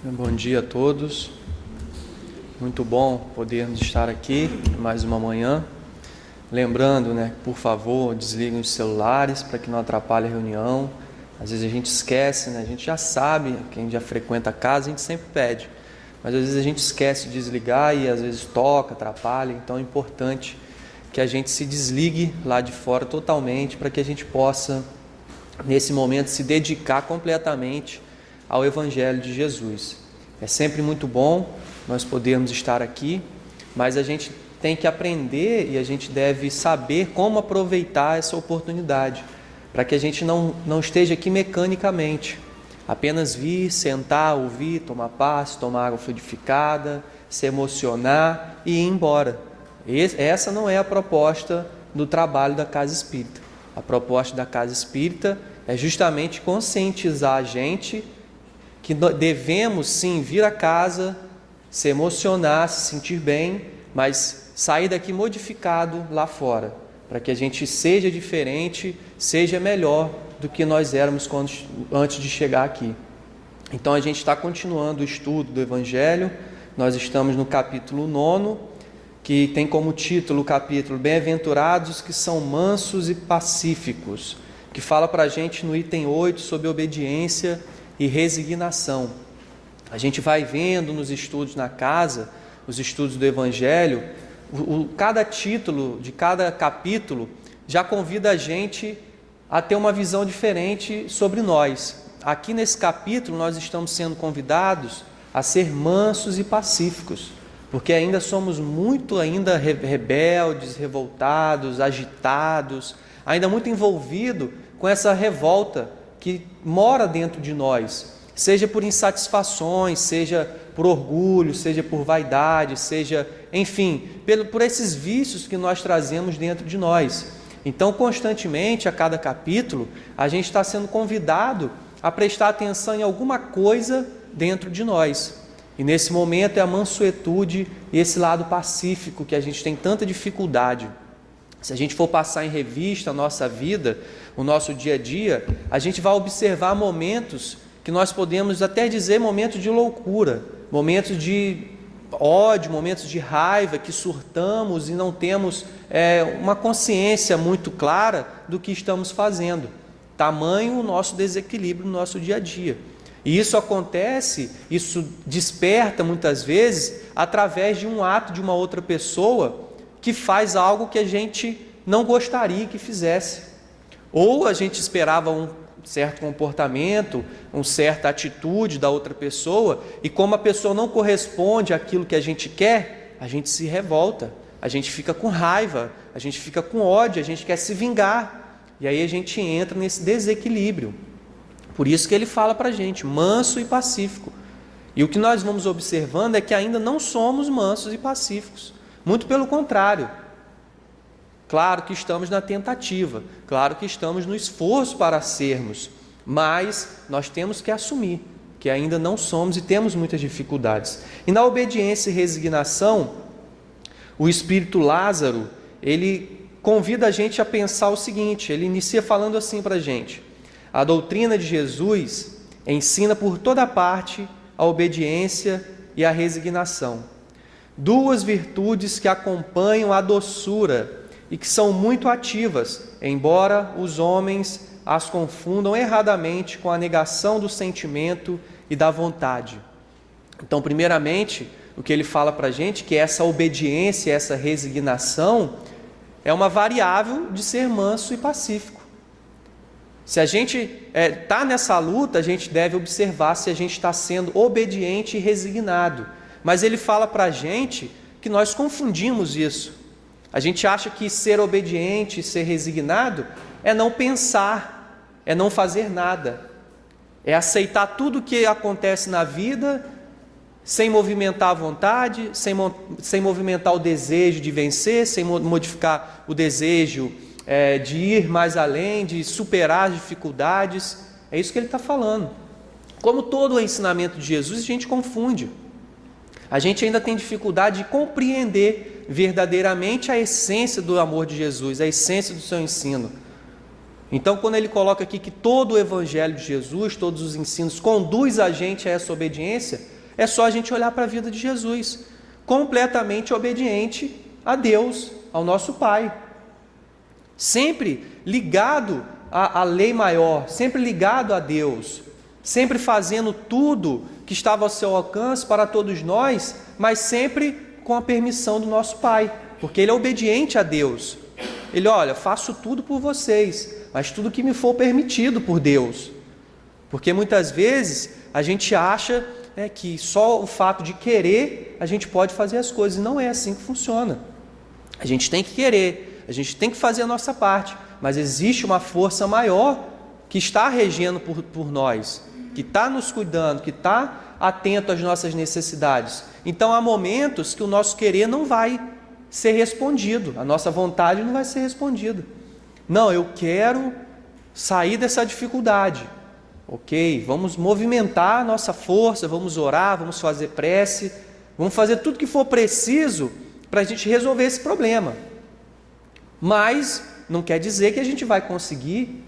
Bom dia a todos. Muito bom podermos estar aqui mais uma manhã. Lembrando, por favor, desliguem os celulares para que não atrapalhe a reunião. Às vezes a gente esquece, a gente já sabe, quem já frequenta a casa, a gente sempre pede. Mas às vezes a gente esquece de desligar e às vezes toca, atrapalha. Então é importante que a gente se desligue lá de fora totalmente para que a gente possa, nesse momento, se dedicar completamente ao Evangelho de Jesus. É sempre muito bom nós podermos estar aqui, mas a gente tem que aprender e a gente deve saber como aproveitar essa oportunidade, para que a gente não esteja aqui mecanicamente, apenas vir, sentar, ouvir, tomar passe, tomar água fluidificada, se emocionar e ir embora. Essa não é a proposta do trabalho da Casa Espírita. A proposta da Casa Espírita é justamente conscientizar a gente que devemos sim vir a casa, se emocionar, se sentir bem, mas sair daqui modificado lá fora, para que a gente seja diferente, seja melhor do que nós éramos antes de chegar aqui. Então a gente está continuando o estudo do Evangelho. Nós estamos no capítulo 9, que tem como título o capítulo Bem-aventurados que são mansos e pacíficos, que fala para a gente no item 8 sobre obediência e resignação. A gente vai vendo nos estudos na casa, os estudos do Evangelho, cada título de cada capítulo já convida a gente a ter uma visão diferente sobre nós. Aqui nesse capítulo nós estamos sendo convidados a ser mansos e pacíficos, porque ainda somos muito rebeldes, revoltados, agitados, ainda muito envolvidos com essa revolta que mora dentro de nós, seja por insatisfações, seja por orgulho, seja por vaidade, seja, enfim, por esses vícios que nós trazemos dentro de nós. Então, constantemente, a cada capítulo, a gente está sendo convidado a prestar atenção em alguma coisa dentro de nós. E nesse momento é a mansuetude e esse lado pacífico que a gente tem tanta dificuldade. Se a gente for passar em revista a nossa vida, o nosso dia a dia, a gente vai observar momentos que nós podemos até dizer momentos de loucura, momentos de ódio, momentos de raiva, que surtamos e não temos uma consciência muito clara do que estamos fazendo. Tamanho o nosso desequilíbrio no nosso dia a dia. E isso acontece, isso desperta muitas vezes através de um ato de uma outra pessoa que faz algo que a gente não gostaria que fizesse. Ou a gente esperava um certo comportamento, uma certa atitude da outra pessoa, e como a pessoa não corresponde àquilo que a gente quer, a gente se revolta, a gente fica com raiva, a gente fica com ódio, a gente quer se vingar. E aí a gente entra nesse desequilíbrio. Por isso que ele fala para a gente, manso e pacífico. E o que nós vamos observando é que ainda não somos mansos e pacíficos. Muito pelo contrário. Claro que estamos na tentativa, claro que estamos no esforço para sermos, mas nós temos que assumir que ainda não somos e temos muitas dificuldades. E na obediência e resignação, o Espírito Lázaro, ele convida a gente a pensar o seguinte, ele inicia falando assim para a gente: a doutrina de Jesus ensina por toda parte a obediência e a resignação. Duas virtudes que acompanham a doçura e que são muito ativas, embora os homens as confundam erradamente com a negação do sentimento e da vontade. Então, primeiramente, o que ele fala para a gente, que essa obediência, essa resignação, é uma variável de ser manso e pacífico. Se a gente está nessa luta, a gente deve observar se a gente está sendo obediente e resignado. Mas ele fala para a gente que nós confundimos isso. A gente acha que ser obediente, ser resignado, é não pensar, é não fazer nada. É aceitar tudo o que acontece na vida, sem movimentar a vontade, sem movimentar o desejo de vencer, sem modificar o desejo de ir mais além, de superar as dificuldades. É isso que ele está falando. Como todo o ensinamento de Jesus, a gente confunde. A gente ainda tem dificuldade de compreender verdadeiramente a essência do amor de Jesus, a essência do seu ensino. Então, quando ele coloca aqui que todo o Evangelho de Jesus, todos os ensinos, conduz a gente a essa obediência, é só a gente olhar para a vida de Jesus, completamente obediente a Deus, ao nosso Pai, sempre ligado à lei maior, sempre ligado a Deus, sempre fazendo tudo que estava ao seu alcance para todos nós, mas sempre com a permissão do nosso Pai, porque ele é obediente a Deus. Ele, olha, faço tudo por vocês, mas tudo que me for permitido por Deus. Porque muitas vezes a gente acha que só o fato de querer a gente pode fazer as coisas, e não é assim que funciona. A gente tem que querer, a gente tem que fazer a nossa parte, mas existe uma força maior que está regendo por nós, que está nos cuidando, que está atento às nossas necessidades. Então há momentos que o nosso querer não vai ser respondido, a nossa vontade não vai ser respondida. Não, eu quero sair dessa dificuldade. Ok, vamos movimentar a nossa força, vamos orar, vamos fazer prece, vamos fazer tudo que for preciso para a gente resolver esse problema. Mas não quer dizer que a gente vai conseguir,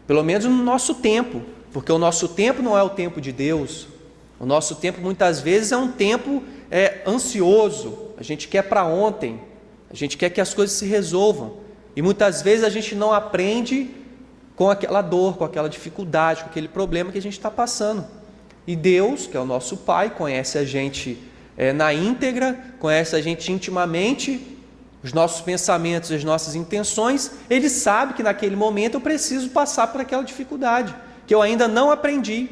pelo menos no nosso tempo, porque o nosso tempo não é o tempo de Deus. O nosso tempo muitas vezes é um tempo ansioso, a gente quer para ontem, a gente quer que as coisas se resolvam, e muitas vezes a gente não aprende com aquela dor, com aquela dificuldade, com aquele problema que a gente está passando. E Deus, que é o nosso Pai, conhece a gente na íntegra, conhece a gente intimamente, os nossos pensamentos, as nossas intenções. Ele sabe que naquele momento eu preciso passar por aquela dificuldade, que eu ainda não aprendi,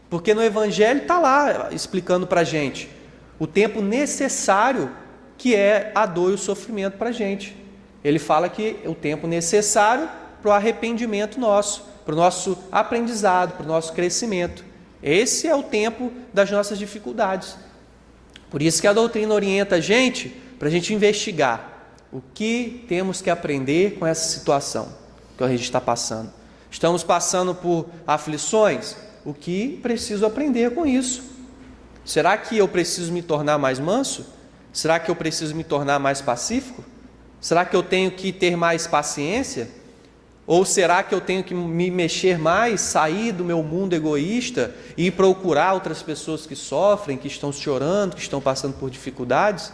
porque no Evangelho está lá explicando para a gente o tempo necessário que é a dor e o sofrimento para a gente. Ele fala que é o tempo necessário para o arrependimento nosso, para o nosso aprendizado, para o nosso crescimento. Esse é o tempo das nossas dificuldades. Por isso que a doutrina orienta a gente para a gente investigar o que temos que aprender com essa situação que a gente está passando. Estamos passando por aflições? O que preciso aprender com isso? Será que eu preciso me tornar mais manso? Será que eu preciso me tornar mais pacífico? Será que eu tenho que ter mais paciência? Ou será que eu tenho que me mexer mais, sair do meu mundo egoísta e procurar outras pessoas que sofrem, que estão chorando, que estão passando por dificuldades?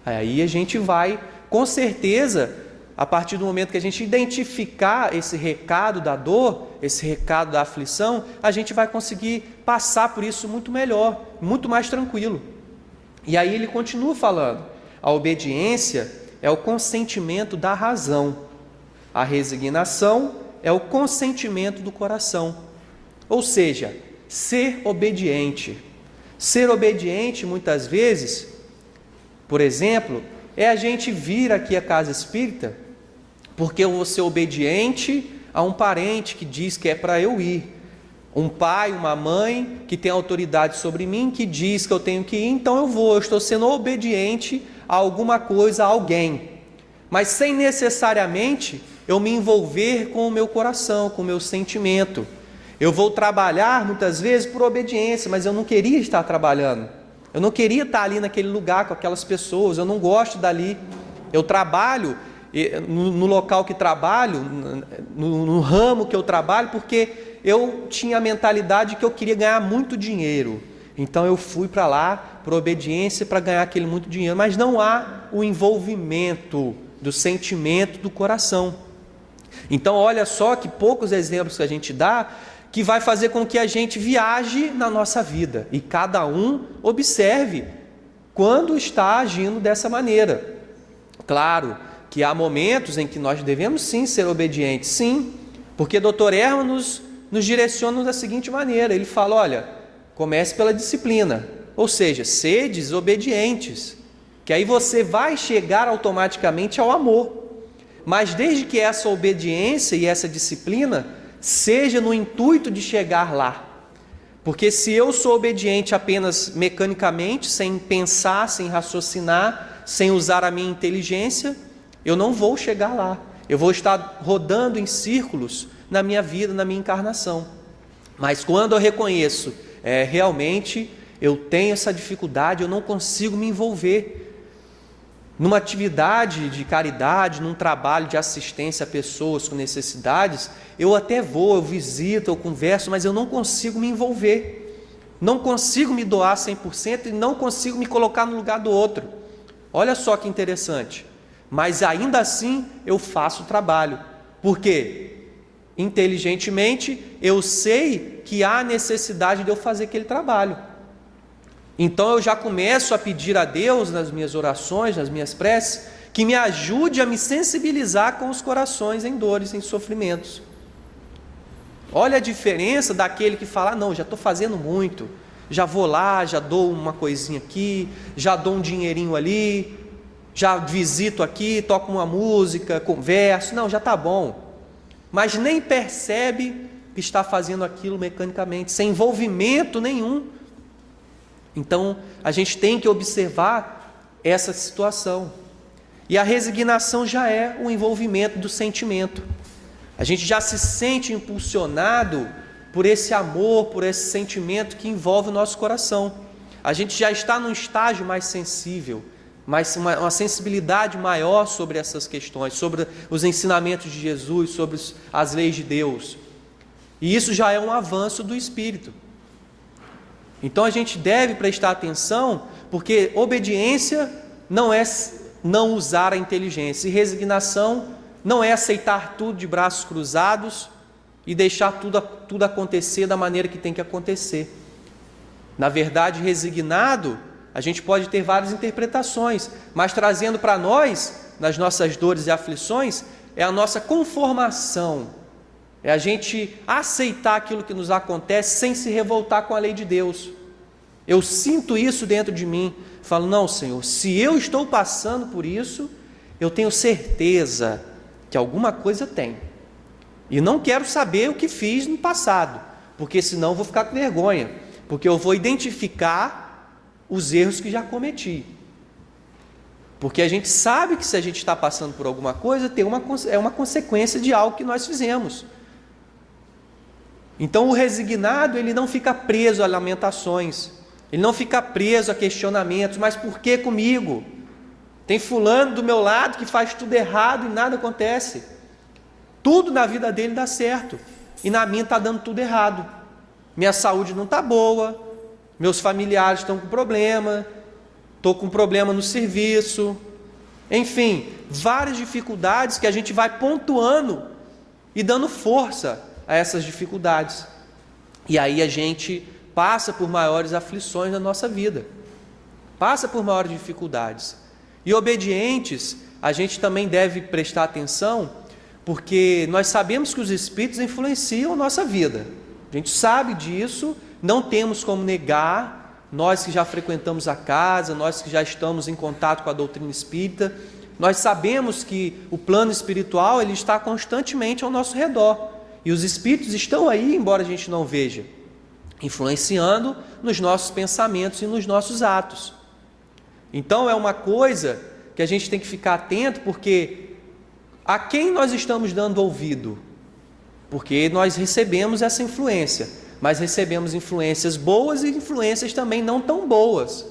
Aí a gente vai, com certeza, a partir do momento que a gente identificar esse recado da dor, esse recado da aflição, a gente vai conseguir passar por isso muito melhor, muito mais tranquilo. E aí ele continua falando, a obediência é o consentimento da razão, a resignação é o consentimento do coração. Ou seja, ser obediente. Ser obediente, muitas vezes, por exemplo, é a gente vir aqui à casa espírita porque eu vou ser obediente a um parente que diz que é para eu ir. Um pai, uma mãe que tem autoridade sobre mim, que diz que eu tenho que ir, então eu vou. Eu estou sendo obediente a alguma coisa, a alguém. Mas sem necessariamente eu me envolver com o meu coração, com o meu sentimento. Eu vou trabalhar muitas vezes por obediência, mas eu não queria estar trabalhando. Eu não queria estar ali naquele lugar com aquelas pessoas, eu não gosto dali. Eu trabalho no local que trabalho, no ramo que eu trabalho, porque eu tinha a mentalidade que eu queria ganhar muito dinheiro. Então eu fui para lá por obediência para ganhar aquele muito dinheiro, mas não há o envolvimento do sentimento do coração. Então olha só que poucos exemplos que a gente dá que vai fazer com que a gente viaje na nossa vida e cada um observe quando está agindo dessa maneira. Claro que há momentos em que nós devemos sim ser obedientes, sim, porque Dr. Herman nos direciona da seguinte maneira, ele fala, olha, comece pela disciplina, ou seja, sedes obedientes, que aí você vai chegar automaticamente ao amor, mas desde que essa obediência e essa disciplina seja no intuito de chegar lá, porque se eu sou obediente apenas mecanicamente, sem pensar, sem raciocinar, sem usar a minha inteligência, eu não vou chegar lá, eu vou estar rodando em círculos na minha vida, na minha encarnação. Mas quando eu reconheço, realmente eu tenho essa dificuldade, eu não consigo me envolver, numa atividade de caridade, num trabalho de assistência a pessoas com necessidades, eu até vou, eu visito, eu converso, mas eu não consigo me envolver, não consigo me doar 100% e não consigo me colocar no lugar do outro. Olha só que interessante, mas ainda assim eu faço o trabalho. Por quê? Inteligentemente eu sei que há necessidade de eu fazer aquele trabalho. Então eu já começo a pedir a Deus nas minhas orações, nas minhas preces, que me ajude a me sensibilizar com os corações em dores, em sofrimentos. Olha a diferença daquele que fala, não, já estou fazendo muito, já vou lá, já dou uma coisinha aqui, já dou um dinheirinho ali, já visito aqui, toco uma música, converso, não, já está bom. Mas nem percebe que está fazendo aquilo mecanicamente, sem envolvimento nenhum. Então, a gente tem que observar essa situação. E a resignação já é o envolvimento do sentimento. A gente já se sente impulsionado por esse amor, por esse sentimento que envolve o nosso coração. A gente já está num estágio mais sensível, uma sensibilidade maior sobre essas questões, sobre os ensinamentos de Jesus, sobre as leis de Deus. E isso já é um avanço do Espírito. Então a gente deve prestar atenção, porque obediência não é não usar a inteligência, e resignação não é aceitar tudo de braços cruzados e deixar tudo acontecer da maneira que tem que acontecer. Na verdade, resignado, a gente pode ter várias interpretações, mas trazendo para nós, nas nossas dores e aflições, é a nossa conformação, é a gente aceitar aquilo que nos acontece sem se revoltar com a lei de Deus. Eu sinto isso dentro de mim, falo, não, Senhor, se eu estou passando por isso, eu tenho certeza que alguma coisa tem, e não quero saber o que fiz no passado, porque senão eu vou ficar com vergonha, porque eu vou identificar os erros que já cometi, porque a gente sabe que se a gente está passando por alguma coisa, é uma consequência de algo que nós fizemos. Então o resignado, ele não fica preso a lamentações, ele não fica preso a questionamentos, mas por que comigo? Tem fulano do meu lado que faz tudo errado e nada acontece. Tudo na vida dele dá certo, e na minha está dando tudo errado. Minha saúde não está boa, meus familiares estão com problema, estou com problema no serviço, enfim, várias dificuldades que a gente vai pontuando e dando força a essas dificuldades. E aí a gente passa por maiores aflições na nossa vida, passa por maiores dificuldades. E obedientes, a gente também deve prestar atenção, porque nós sabemos que os Espíritos influenciam a nossa vida. A gente sabe disso, não temos como negar, nós que já frequentamos a casa, nós que já estamos em contato com a doutrina espírita, nós sabemos que o plano espiritual ele está constantemente ao nosso redor. E os Espíritos estão aí, embora a gente não veja, influenciando nos nossos pensamentos e nos nossos atos. Então é uma coisa que a gente tem que ficar atento, porque a quem nós estamos dando ouvido? Porque nós recebemos essa influência, mas recebemos influências boas e influências também não tão boas.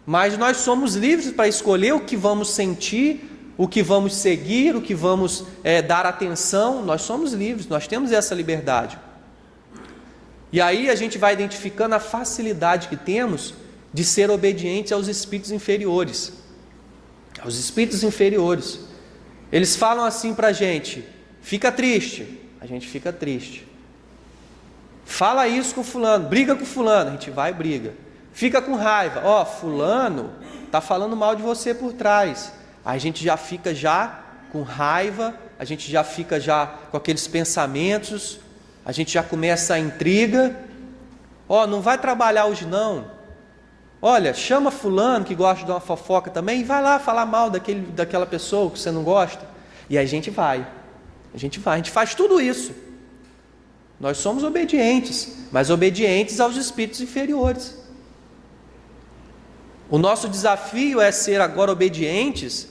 Mas nós somos livres para escolher o que vamos sentir, o que vamos seguir, o que vamos dar atenção. Nós somos livres, nós temos essa liberdade. E aí a gente vai identificando a facilidade que temos de ser obedientes aos espíritos inferiores. Aos espíritos inferiores. Eles falam assim para a gente, fica triste, a gente fica triste. Fala isso com fulano, briga com fulano, a gente vai e briga. Fica com raiva, fulano está falando mal de você por trás. Aí a gente já fica com raiva, a gente já fica com aqueles pensamentos, a gente já começa a intriga. Não vai trabalhar hoje não. Olha, chama fulano que gosta de uma fofoca também e vai lá falar mal daquela pessoa que você não gosta. E aí a gente faz tudo isso. Nós somos obedientes, mas obedientes aos espíritos inferiores. O nosso desafio é ser agora obedientes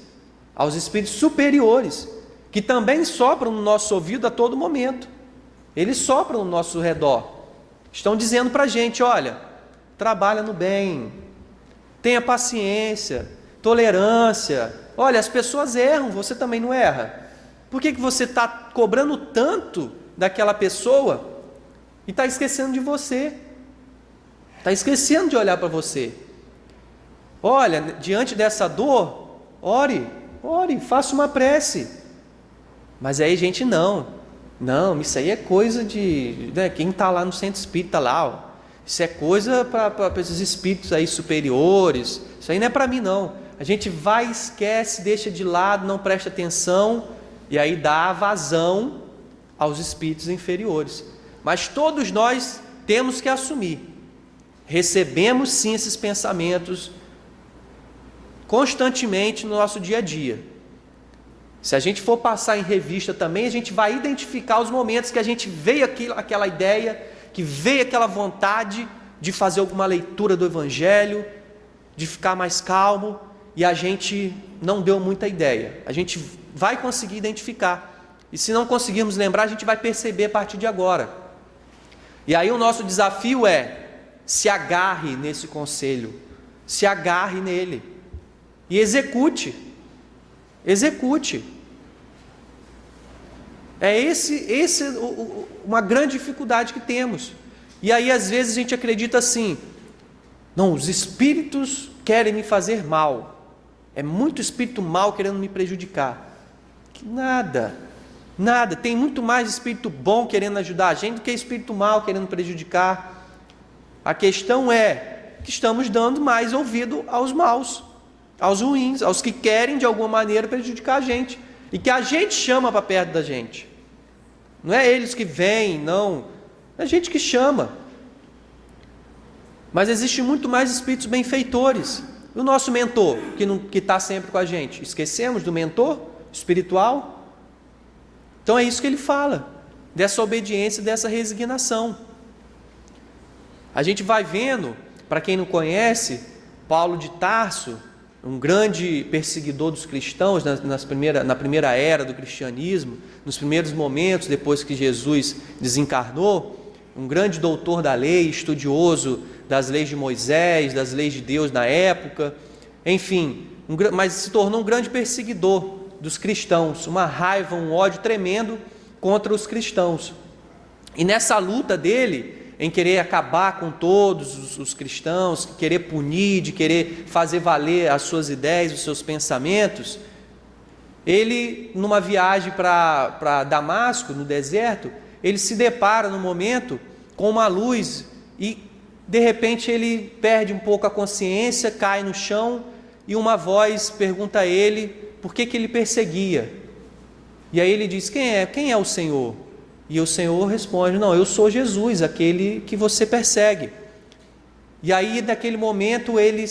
aos espíritos superiores, que também sopram no nosso ouvido a todo momento. Eles sopram no nosso redor. Estão dizendo para a gente, olha, trabalha no bem, tenha paciência, tolerância. Olha, as pessoas erram, você também não erra. Por que você está cobrando tanto daquela pessoa e está esquecendo de você? Está esquecendo de olhar para você. Olha, diante dessa dor, ore, faça uma prece. Mas aí, gente, não, isso aí é coisa de quem está lá no centro espírita lá, ó. Isso é coisa para esses espíritos aí superiores, isso aí não é para mim não. A gente vai, esquece, deixa de lado, não presta atenção, e aí dá vazão aos espíritos inferiores. Mas todos nós temos que assumir, recebemos sim esses pensamentos constantemente no nosso dia a dia. Se a gente for passar em revista também, a gente vai identificar os momentos que a gente veio aquela ideia, que veio aquela vontade de fazer alguma leitura do Evangelho, de ficar mais calmo, e a gente não deu muita ideia. A gente vai conseguir identificar, e se não conseguirmos lembrar, a gente vai perceber a partir de agora. E aí o nosso desafio é: se agarre nesse conselho, se agarre nele, e execute. É uma grande dificuldade que temos. E aí às vezes a gente acredita assim: não, os espíritos querem me fazer mal, é muito espírito mal querendo me prejudicar. Nada, tem muito mais espírito bom querendo ajudar a gente do que espírito mal querendo prejudicar. A questão é que estamos dando mais ouvido aos maus, aos ruins, aos que querem de alguma maneira prejudicar a gente, e que a gente chama para perto da gente. Não é eles que vêm, não, é a gente que chama. Mas existe muito mais espíritos benfeitores. E o nosso mentor, que está sempre com a gente, esquecemos do mentor espiritual? Então é isso que ele fala, dessa obediência, dessa resignação. A gente vai vendo, para quem não conhece, Paulo de Tarso, um grande perseguidor dos cristãos na primeira era do cristianismo, nos primeiros momentos depois que Jesus desencarnou, um grande doutor da lei, estudioso das leis de Moisés, das leis de Deus na época, enfim, mas se tornou um grande perseguidor dos cristãos, uma raiva, um ódio tremendo contra os cristãos. E nessa luta dele, em querer acabar com todos os cristãos, querer punir, de querer fazer valer as suas ideias, os seus pensamentos, ele, numa viagem para Damasco, no deserto, ele se depara no momento com uma luz e de repente ele perde um pouco a consciência, cai no chão e uma voz pergunta a ele por que ele perseguia. E aí ele diz: quem é o Senhor? E o Senhor responde: não, eu sou Jesus, aquele que você persegue. E aí naquele momento ele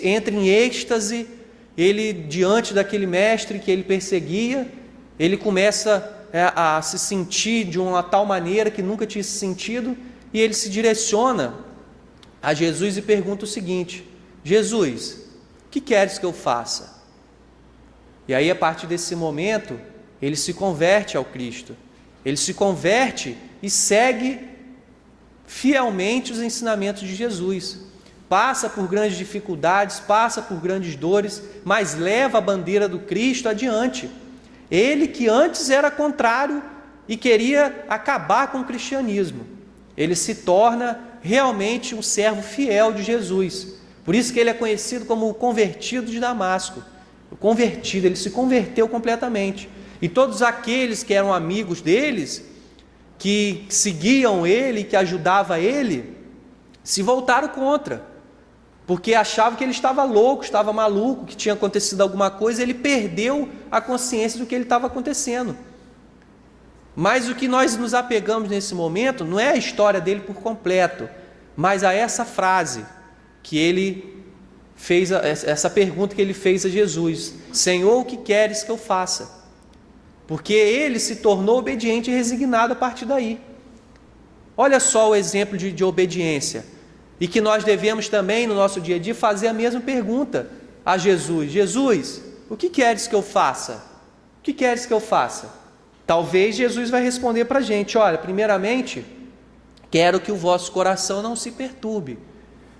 entra em êxtase, ele diante daquele mestre que ele perseguia, ele começa a se sentir de uma tal maneira que nunca tinha se sentido, e ele se direciona a Jesus e pergunta o seguinte: Jesus, o que queres que eu faça? E aí a partir desse momento ele se converte ao Cristo. Ele se converte e segue fielmente os ensinamentos de Jesus. Passa por grandes dificuldades, passa por grandes dores, mas leva a bandeira do Cristo adiante. Ele que antes era contrário e queria acabar com o cristianismo, ele se torna realmente um servo fiel de Jesus. Por isso que ele é conhecido como o convertido de Damasco. O convertido, ele se converteu completamente. E todos aqueles que eram amigos deles, que seguiam ele, que ajudavam ele, se voltaram contra, porque achavam que ele estava louco, estava maluco, que tinha acontecido alguma coisa. Ele perdeu a consciência do que ele estava acontecendo. Mas o que nós nos apegamos nesse momento não é a história dele por completo, mas a essa frase que ele fez, essa pergunta que ele fez a Jesus: Senhor, o que queres que eu faça? Porque ele se tornou obediente e resignado a partir daí. Olha só o exemplo de obediência. E que nós devemos também, no nosso dia a dia, fazer a mesma pergunta a Jesus: Jesus, o que queres que eu faça? O que queres que eu faça? Talvez Jesus vai responder para a gente: olha, primeiramente, quero que o vosso coração não se perturbe.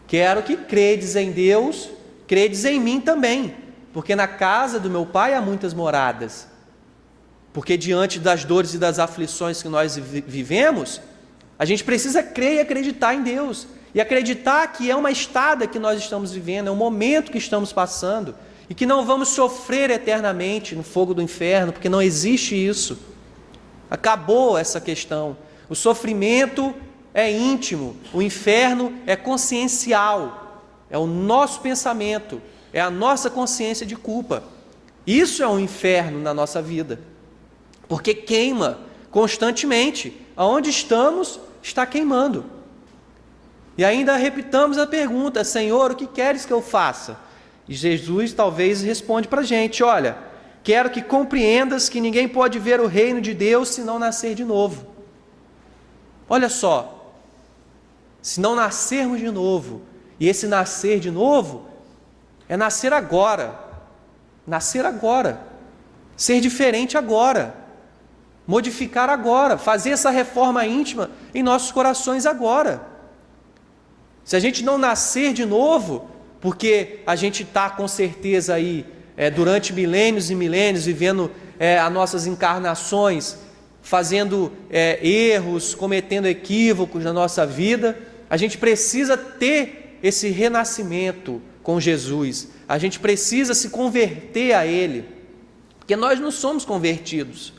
Quero que credes em Deus, credes em mim também. porque na casa do meu pai há muitas moradas. Porque diante das dores e das aflições que nós vivemos, a gente precisa crer e acreditar em Deus. E acreditar que é uma estada que nós estamos vivendo, é um momento que estamos passando, e que não vamos sofrer eternamente no fogo do inferno, porque não existe isso. Acabou essa questão. O sofrimento é íntimo, o inferno é consciencial, é o nosso pensamento, é a nossa consciência de culpa. Isso é um inferno na nossa vida, porque queima constantemente. Aonde estamos, está queimando. E ainda repitamos a pergunta: Senhor, o que queres que eu faça? E Jesus talvez responde para a gente: olha, quero que compreendas que ninguém pode ver o reino de Deus se não nascer de novo. Olha só, se não nascermos de novo, e esse nascer de novo é nascer agora, ser diferente agora, modificar agora, fazer essa reforma íntima em nossos corações agora. Se a gente não nascer de novo, porque a gente está com certeza aí, durante milênios e milênios, vivendo as nossas encarnações, fazendo erros, cometendo equívocos na nossa vida, a gente precisa ter esse renascimento com Jesus, a gente precisa se converter a Ele, porque nós não somos convertidos,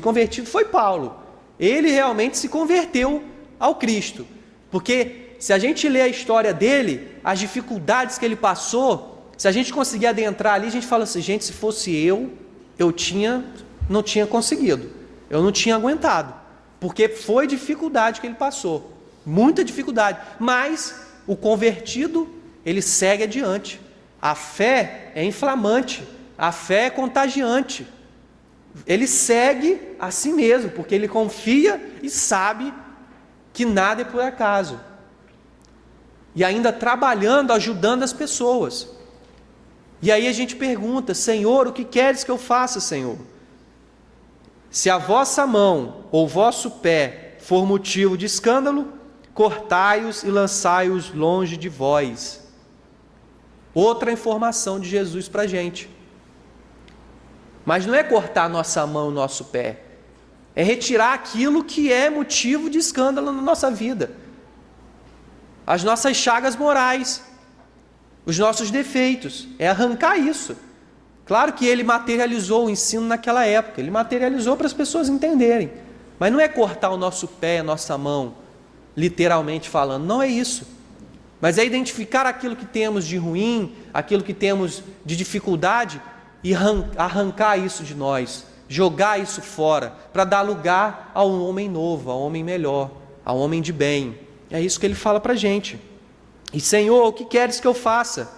convertido foi Paulo, ele realmente se converteu ao Cristo, porque se a gente lê a história dele, as dificuldades que ele passou, se a gente conseguir adentrar ali, a gente fala assim: gente, se fosse eu não tinha conseguido, eu não tinha aguentado, porque foi dificuldade que ele passou, muita dificuldade, mas o convertido, ele segue adiante. A fé é inflamante, a fé é contagiante, ele segue a si mesmo, porque ele confia e sabe que nada é por acaso, e ainda trabalhando, ajudando as pessoas. E aí a gente pergunta: Senhor, o que queres que eu faça, Senhor? Se a vossa mão ou vosso pé for motivo de escândalo, cortai-os e lançai-os longe de vós. Outra informação de Jesus para a gente. Mas não é cortar nossa mão, nosso pé, é retirar aquilo que é motivo de escândalo na nossa vida, as nossas chagas morais, os nossos defeitos, é arrancar isso. Claro que ele materializou o ensino naquela época, ele materializou para as pessoas entenderem, mas não é cortar o nosso pé, a nossa mão, literalmente falando, não é isso, mas é identificar aquilo que temos de ruim, aquilo que temos de dificuldade e arrancar isso de nós, jogar isso fora, para dar lugar a um homem novo, a um homem melhor, a um homem de bem. É isso que ele fala para a gente. E Senhor, o que queres que eu faça?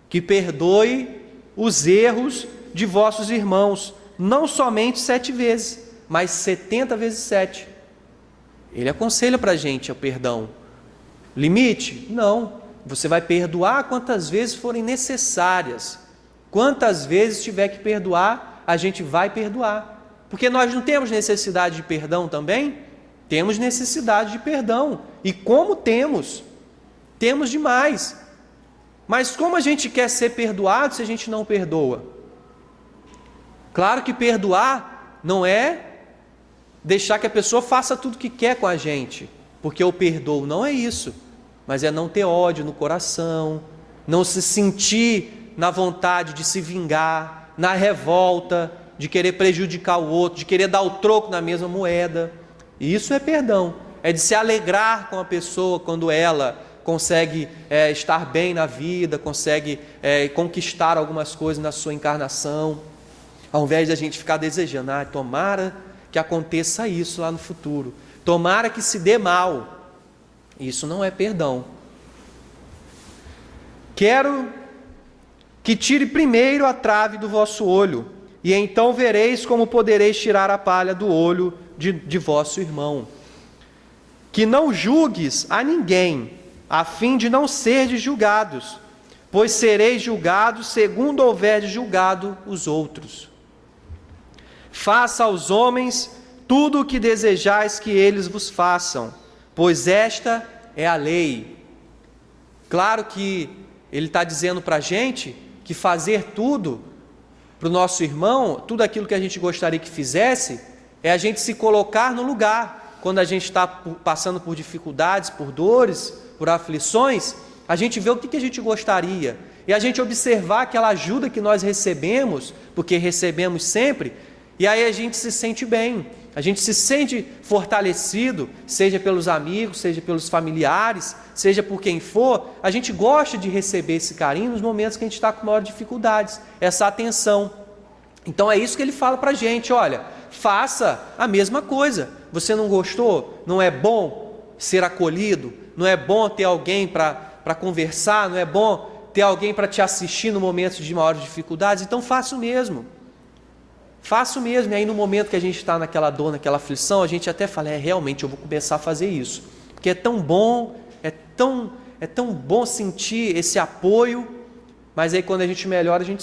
Que perdoe os erros de vossos irmãos, não somente 7 vezes, mas 70 vezes 7. Ele aconselha para a gente o perdão. Limite? Não. Você vai perdoar quantas vezes forem necessárias. Quantas vezes tiver que perdoar, a gente vai perdoar. Porque nós não temos necessidade de perdão também? Temos necessidade de perdão. E como temos? Temos demais. Mas como a gente quer ser perdoado se a gente não perdoa? Claro que perdoar não é deixar que a pessoa faça tudo o que quer com a gente, porque eu perdoo, não é isso, mas é não ter ódio no coração, não se sentir na vontade de se vingar, na revolta, de querer prejudicar o outro, de querer dar o troco na mesma moeda. E isso é perdão, é de se alegrar com a pessoa quando ela consegue estar bem na vida, consegue conquistar algumas coisas na sua encarnação, ao invés de a gente ficar desejando, tomara que aconteça isso lá no futuro, tomara que se dê mal. Isso não é perdão. Quero que tire primeiro a trave do vosso olho, e então vereis como podereis tirar a palha do olho de vosso irmão. Que não julgues a ninguém, a fim de não serdes julgados, pois sereis julgados segundo houverdes julgado os outros. Faça aos homens tudo o que desejais que eles vos façam, pois esta é a lei. Claro que ele está dizendo para a gente que fazer tudo para o nosso irmão, tudo aquilo que a gente gostaria que fizesse, é a gente se colocar no lugar. Quando a gente está passando por dificuldades, por dores, por aflições, a gente vê o que a gente gostaria. E a gente observar aquela ajuda que nós recebemos, porque recebemos sempre, e aí a gente se sente bem. A gente se sente fortalecido, seja pelos amigos, seja pelos familiares, seja por quem for. A gente gosta de receber esse carinho nos momentos que a gente está com maiores dificuldades, essa atenção. Então é isso que ele fala para a gente, olha, faça a mesma coisa. Você não gostou? Não é bom ser acolhido? Não é bom ter alguém para conversar? Não é bom ter alguém para te assistir no momento de maiores dificuldades? Então faça o mesmo. Faço mesmo, e aí no momento que a gente está naquela dor, naquela aflição, a gente até fala, realmente eu vou começar a fazer isso, porque é tão bom, é tão bom sentir esse apoio, mas aí quando a gente melhora, a gente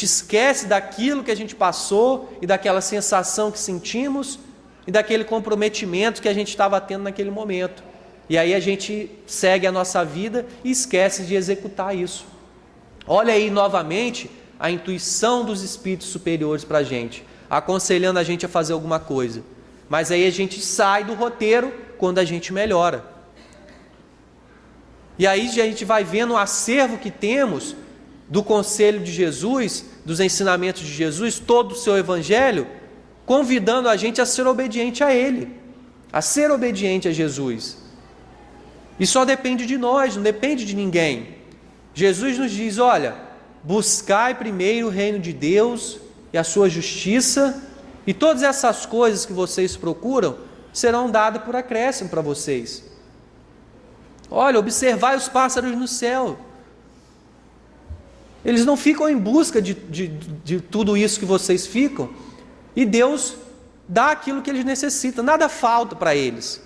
esquece daquilo que a gente passou, e daquela sensação que sentimos, e daquele comprometimento que a gente estava tendo naquele momento, e aí a gente segue a nossa vida e esquece de executar isso. Olha aí novamente a intuição dos espíritos superiores para a gente, aconselhando a gente a fazer alguma coisa. Mas aí a gente sai do roteiro quando a gente melhora. E aí a gente vai vendo o acervo que temos do conselho de Jesus, dos ensinamentos de Jesus, todo o seu evangelho, convidando a gente a ser obediente a Ele, a ser obediente a Jesus. E só depende de nós, não depende de ninguém. Jesus nos diz, olha, buscai primeiro o reino de Deus e a sua justiça, e todas essas coisas que vocês procuram serão dadas por acréscimo para vocês. Olha, observai os pássaros no céu. Eles não ficam em busca de tudo isso que vocês ficam, e Deus dá aquilo que eles necessitam, nada falta para eles.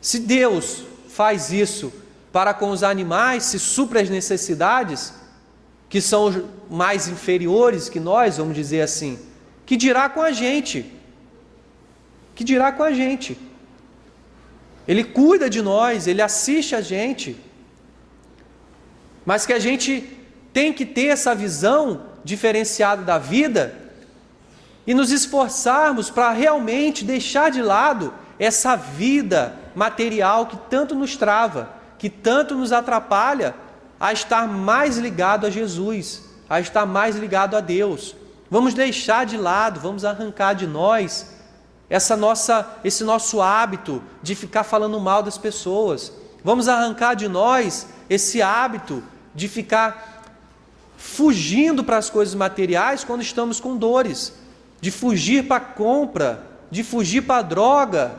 Se Deus faz isso para com os animais, se supre as necessidades, que são os mais inferiores que nós, vamos dizer assim, que dirá com a gente? Que dirá com a gente? Ele cuida de nós, Ele assiste a gente, mas que a gente tem que ter essa visão diferenciada da vida e nos esforçarmos para realmente deixar de lado essa vida material que tanto nos trava, que tanto nos atrapalha a estar mais ligado a Jesus, a estar mais ligado a Deus. Vamos deixar de lado, vamos arrancar de nós esse nosso hábito de ficar falando mal das pessoas. Vamos arrancar de nós esse hábito de ficar fugindo para as coisas materiais quando estamos com dores, de fugir para a compra, de fugir para a droga,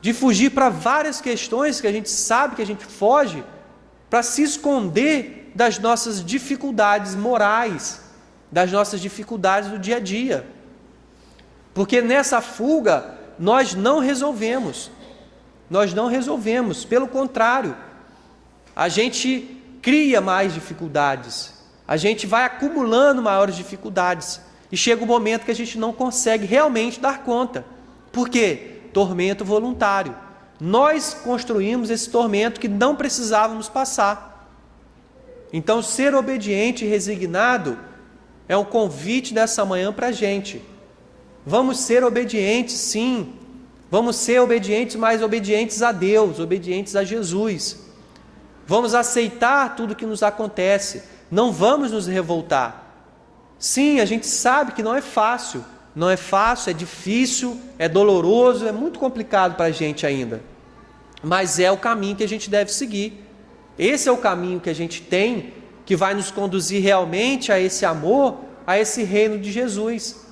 de fugir para várias questões que a gente sabe que a gente foge, para se esconder das nossas dificuldades morais, das nossas dificuldades do dia a dia. Porque nessa fuga nós não resolvemos, pelo contrário, a gente cria mais dificuldades, a gente vai acumulando maiores dificuldades, e chega um momento que a gente não consegue realmente dar conta. Por quê? Tormento voluntário. Nós construímos esse tormento que não precisávamos passar. Então, ser obediente e resignado é um convite dessa manhã para a gente. Vamos ser obedientes, sim. Vamos ser obedientes, mas obedientes a Deus, obedientes a Jesus. Vamos aceitar tudo que nos acontece. Não vamos nos revoltar. Sim, a gente sabe que não é fácil, é difícil, é doloroso, é muito complicado para a gente ainda, mas é o caminho que a gente deve seguir. Esse é o caminho que a gente tem, que vai nos conduzir realmente a esse amor, a esse reino de Jesus,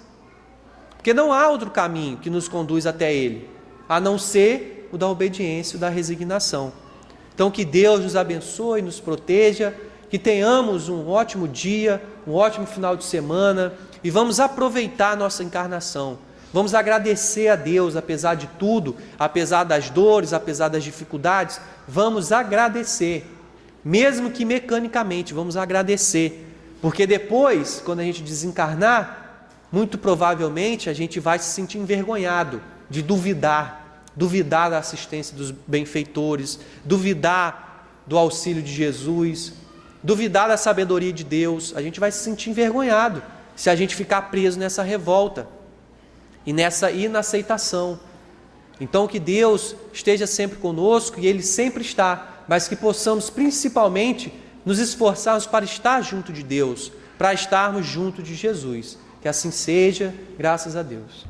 porque não há outro caminho que nos conduz até Ele, a não ser o da obediência, o da resignação. Então que Deus nos abençoe, nos proteja, que tenhamos um ótimo dia, um ótimo final de semana, e vamos aproveitar a nossa encarnação. Vamos agradecer a Deus, apesar de tudo, apesar das dores, apesar das dificuldades, vamos agradecer, mesmo que mecanicamente, vamos agradecer, porque depois, quando a gente desencarnar, muito provavelmente a gente vai se sentir envergonhado de duvidar da assistência dos benfeitores, duvidar do auxílio de Jesus, duvidar da sabedoria de Deus, a gente vai se sentir envergonhado se a gente ficar preso nessa revolta e nessa inaceitação. Então que Deus esteja sempre conosco, e Ele sempre está, mas que possamos principalmente nos esforçarmos para estar junto de Deus, para estarmos junto de Jesus. Que assim seja, graças a Deus.